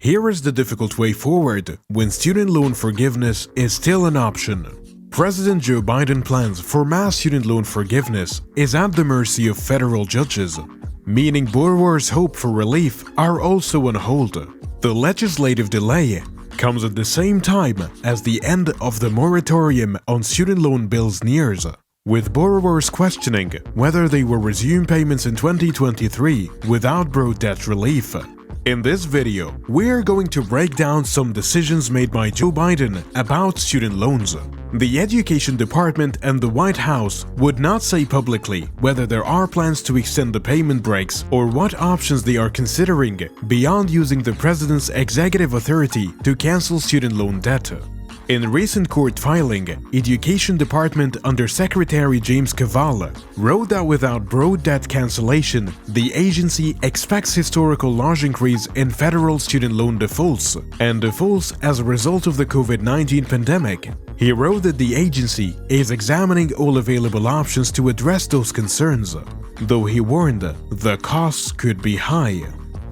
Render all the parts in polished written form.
Here is the difficult way forward when student loan forgiveness is still an option. President Joe Biden plans for mass student loan forgiveness is at the mercy of federal judges, meaning borrowers' hope for relief are also on hold. The legislative delay comes at the same time as the end of the moratorium on student loan bills nears, with borrowers questioning whether they will resume payments in 2023 without broad debt relief. In this video, we're going to break down some decisions made by Joe Biden about student loans. The Education Department and the White House would not say publicly whether there are plans to extend the payment breaks or what options they are considering beyond using the president's executive authority to cancel student loan debt. In recent court filing, Education Department Undersecretary James Kvaal wrote that without broad debt cancellation, the agency expects historical large increase in federal student loan defaults and defaults as a result of the COVID-19 pandemic. He wrote that the agency is examining all available options to address those concerns, though he warned the costs could be high.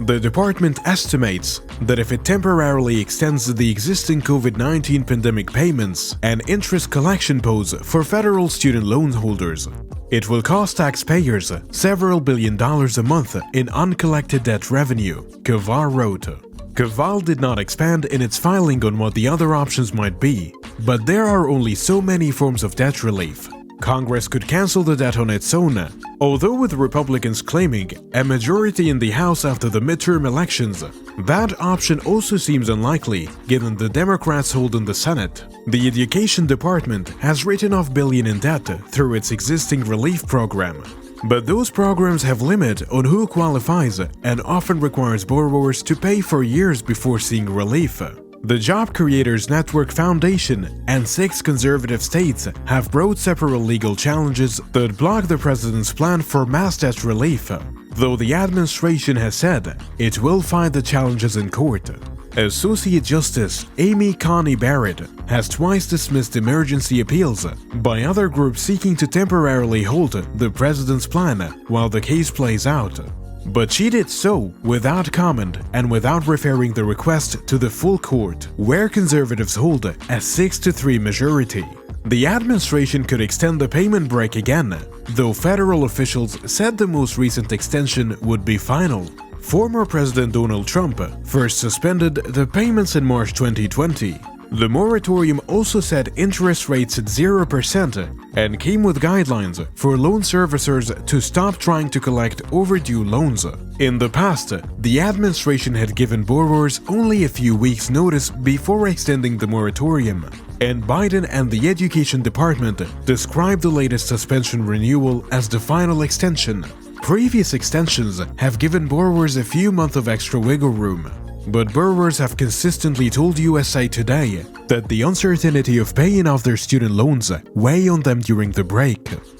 The department estimates that if it temporarily extends the existing COVID-19 pandemic payments and interest collection pause for federal student loan holders, it will cost taxpayers several billion dollars a month in uncollected debt revenue, Kvaal wrote. Kvaal did not expand in its filing on what the other options might be, but there are only so many forms of debt relief. Congress could cancel the debt on its own, although with Republicans claiming a majority in the House after the midterm elections, that option also seems unlikely given the Democrats' hold in the Senate. The Education Department has written off billions in debt through its existing relief program, but those programs have limit on who qualifies and often requires borrowers to pay for years before seeing relief. The Job Creators Network Foundation and 6 conservative states have brought several legal challenges that block the president's plan for mass debt relief, though the administration has said it will fight the challenges in court. Associate Justice Amy Coney Barrett has twice dismissed emergency appeals by other groups seeking to temporarily hold the president's plan while the case plays out. But she did so without comment and without referring the request to the full court, where conservatives hold a 6-3 majority. The administration could extend the payment break again, though federal officials said the most recent extension would be final. Former President Donald Trump first suspended the payments in March 2020. The moratorium also set interest rates at 0% and came with guidelines for loan servicers to stop trying to collect overdue loans. In the past, the administration had given borrowers only a few weeks' notice before extending the moratorium, and Biden and the Education Department described the latest suspension renewal as the final extension. Previous extensions have given borrowers a few months of extra wiggle room, but borrowers have consistently told USA Today that the uncertainty of paying off their student loans weigh on them during the break.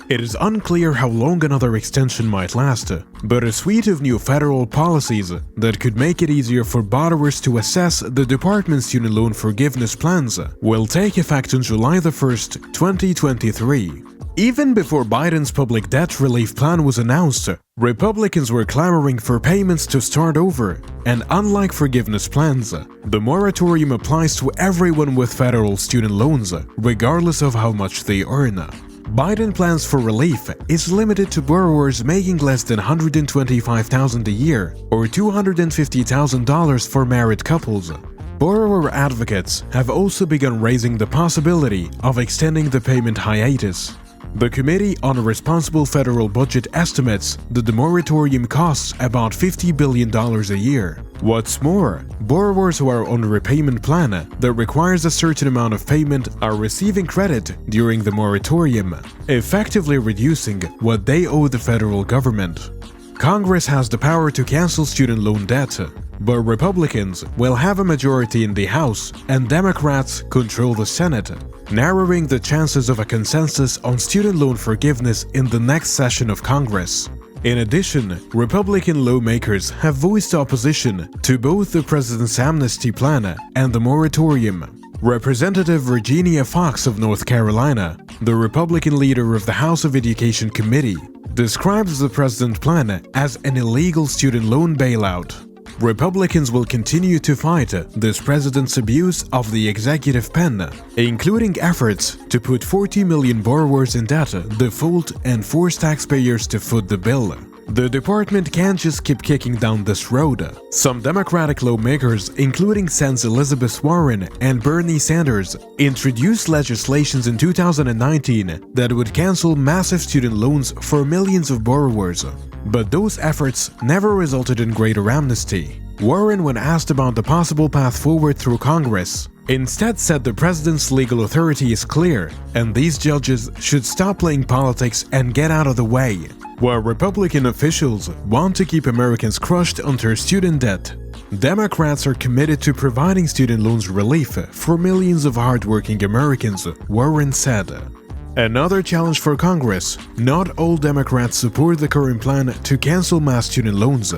It is unclear how long another extension might last, but a suite of new federal policies that could make it easier for borrowers to assess the department's student loan forgiveness plans will take effect on July 1st, 2023. Even before Biden's public debt relief plan was announced, Republicans were clamoring for payments to start over, and unlike forgiveness plans, the moratorium applies to everyone with federal student loans, regardless of how much they earn. Biden plans for relief is limited to borrowers making less than $125,000 a year or $250,000 for married couples. Borrower advocates have also begun raising the possibility of extending the payment hiatus. The Committee on Responsible Federal Budget estimates that the moratorium costs about $50 billion a year. What's more, borrowers who are on a repayment plan that requires a certain amount of payment are receiving credit during the moratorium, effectively reducing what they owe the federal government. Congress has the power to cancel student loan debt, but Republicans will have a majority in the House and Democrats control the Senate, narrowing the chances of a consensus on student loan forgiveness in the next session of Congress. In addition, Republican lawmakers have voiced opposition to both the president's amnesty plan and the moratorium. Representative Virginia Foxx of North Carolina, the Republican leader of the House of Education Committee, describes the president's plan as an illegal student loan bailout. Republicans will continue to fight this president's abuse of the executive pen, including efforts to put 40 million borrowers in debt, default, and force taxpayers to foot the bill. The department can't just keep kicking down this road. Some Democratic lawmakers, including Senator Elizabeth Warren and Bernie Sanders, introduced legislation in 2019 that would cancel massive student loans for millions of borrowers. But those efforts never resulted in greater amnesty. Warren, when asked about the possible path forward through Congress, instead said the president's legal authority is clear and these judges should stop playing politics and get out of the way. While Republican officials want to keep Americans crushed under student debt, Democrats are committed to providing student loans relief for millions of hardworking Americans, Warren said. Another challenge for Congress: not all Democrats support the current plan to cancel mass student loans,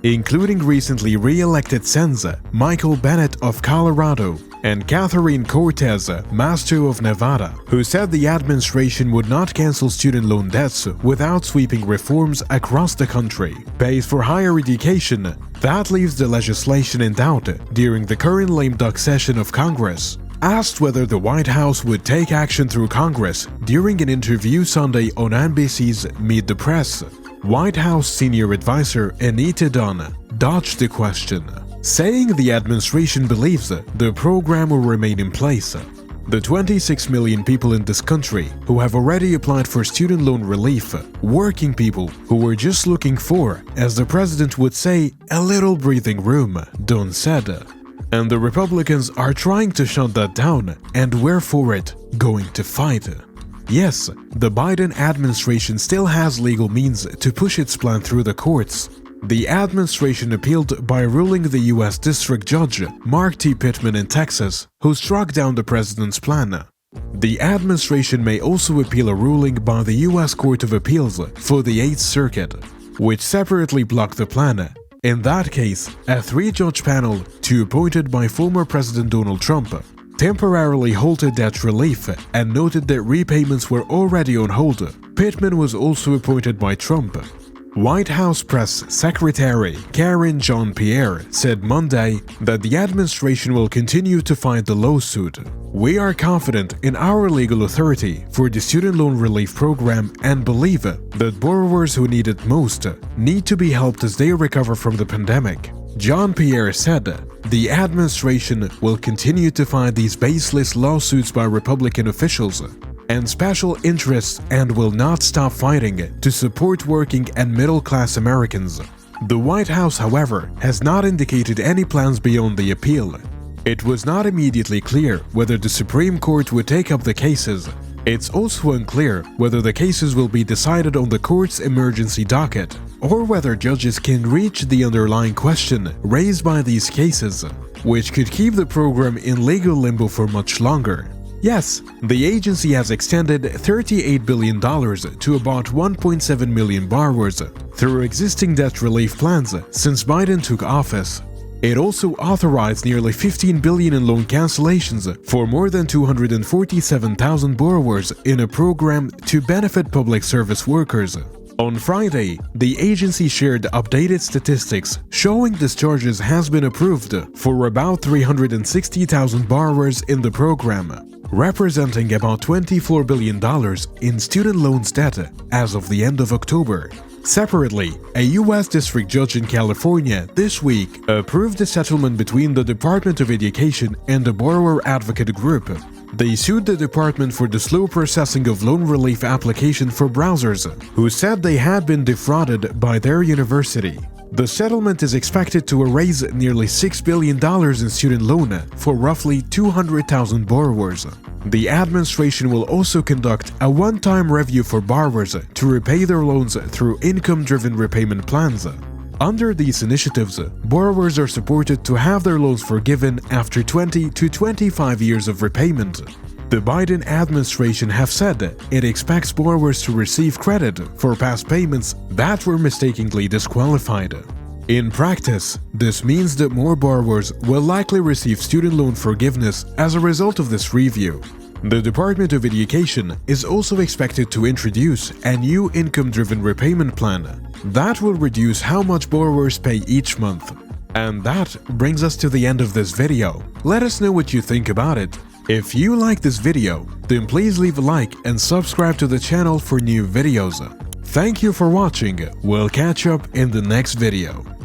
including recently re-elected Senator Michael Bennet of Colorado and Catherine Cortez Masto of Nevada, who said the administration would not cancel student loan debts without sweeping reforms across the country. Pays for higher education, that leaves the legislation in doubt during the current lame duck session of Congress. Asked whether the White House would take action through Congress during an interview Sunday on NBC's Meet the Press, White House senior advisor Anita Dunn dodged the question, saying the administration believes the program will remain in place. The 26 million people in this country who have already applied for student loan relief, working people who were just looking for, as the president would say, a little breathing room, Dunn said. And the Republicans are trying to shut that down, and we're for it, going to fight. Yes, the Biden administration still has legal means to push its plan through the courts. The administration appealed by ruling the U.S. District Judge Mark T. Pittman in Texas, who struck down the president's plan. The administration may also appeal a ruling by the U.S. Court of Appeals for the 8th Circuit, which separately blocked the plan. In that case, a 3-judge panel, 2 appointed by former President Donald Trump, temporarily halted debt relief and noted that repayments were already on hold. Pittman was also appointed by Trump. White House Press Secretary Karine Jean-Pierre said Monday that the administration will continue to fight the lawsuit. We are confident in our legal authority for the student loan relief program and believe that borrowers who need it most need to be helped as they recover from the pandemic. Jean-Pierre said the administration will continue to fight these baseless lawsuits by Republican officials and special interests and will not stop fighting to support working and middle-class Americans. The White House, however, has not indicated any plans beyond the appeal. It was not immediately clear whether the Supreme Court would take up the cases. It's also unclear whether the cases will be decided on the court's emergency docket, or whether judges can reach the underlying question raised by these cases, which could keep the program in legal limbo for much longer. Yes, the agency has extended $38 billion to about 1.7 million borrowers through existing debt relief plans since Biden took office. It also authorized nearly $15 billion in loan cancellations for more than 247,000 borrowers in a program to benefit public service workers. On Friday, the agency shared updated statistics showing discharges has been approved for about 360,000 borrowers in the program, representing about $24 billion in student loans debt as of the end of October. Separately, a U.S. District Judge in California this week approved a settlement between the Department of Education and the Borrower Advocate Group. They sued the department for the slow processing of loan relief application for browsers, who said they had been defrauded by their university. The settlement is expected to raise nearly $6 billion in student loan for roughly 200,000 borrowers. The administration will also conduct a one-time review for borrowers to repay their loans through income-driven repayment plans. Under these initiatives, borrowers are supported to have their loans forgiven after 20 to 25 years of repayment. The Biden administration have said it expects borrowers to receive credit for past payments that were mistakenly disqualified. In practice, this means that more borrowers will likely receive student loan forgiveness as a result of this review. The Department of Education is also expected to introduce a new income-driven repayment plan that will reduce how much borrowers pay each month. And that brings us to the end of this video. Let us know what you think about it. If you like this video, then please leave a like and subscribe to the channel for new videos. Thank you for watching. We'll catch up in the next video.